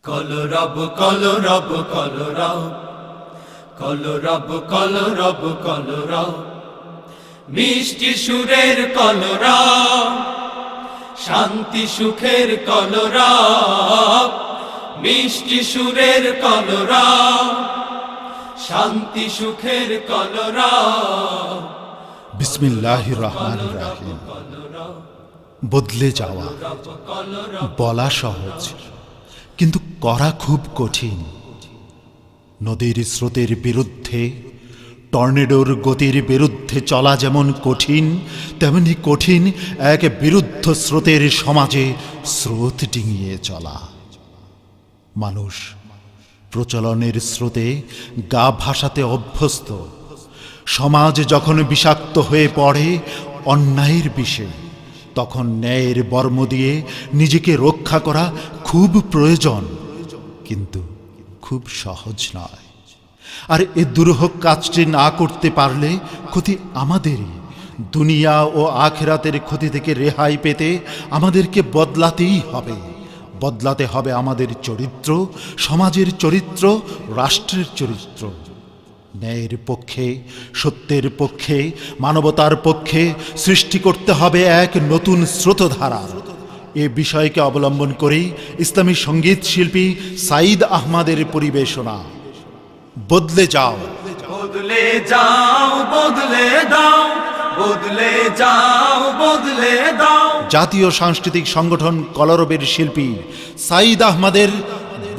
কলরব কলরব কলরব কলরব কলরব কলরব মিষ্টি সুরের কলরব শান্তি সুখের কলরব মিষ্টি সুরের কলরব শান্তি সুখের কলরব। বিসমিল্লাহির রহমানির রহিম। বদলে যাওয়া বলা সহজ, কিন্তু করা খুব কঠিন। নদীর স্রোতের বিরুদ্ধে, টর্নেডোর গতির বিরুদ্ধে চলা যেমন কঠিন, তেমনি কঠিন এক বিরুদ্ধ স্রোতের সমাজে স্রোত ডিঙিয়ে চলা। মানুষ প্রচলনের স্রোতে গা ভাসাতে অভ্যস্ত। সমাজ যখন বিষাক্ত হয়ে পড়ে অন্যায়ের বিষে, তখন ন্যায়ের বর্ম দিয়ে নিজেকে রক্ষা করা খুব প্রয়োজন, কিন্তু খুব সহজ নয়। আর এ দুরূহ কাজটি না করতে পারলে ক্ষতি আমাদেরই। দুনিয়া ও আখিরাতের ক্ষতি থেকে রেহাই পেতে আমাদেরকে বদলাতেই হবে। বদলাতে হবে আমাদের চরিত্র, সমাজের চরিত্র, রাষ্ট্রের চরিত্র। ন্যায়ের পক্ষে, সত্যের পক্ষে, মানবতার পক্ষে সৃষ্টি করতে হবে এক নতুন স্রোতধারার। এ বিষয়কে অবলম্বন করেই ইসলামী সঙ্গীত শিল্পী সাঈদ আহমদের পরিবেশনা বদলে যাও। বদলে যাও বদলে দাও বদলে যাও বদলে দাও। জাতীয় সাংস্কৃতিক সংগঠন কলরবের শিল্পী সাঈদ আহমদের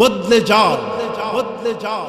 বদলে যাও বদলে যাও।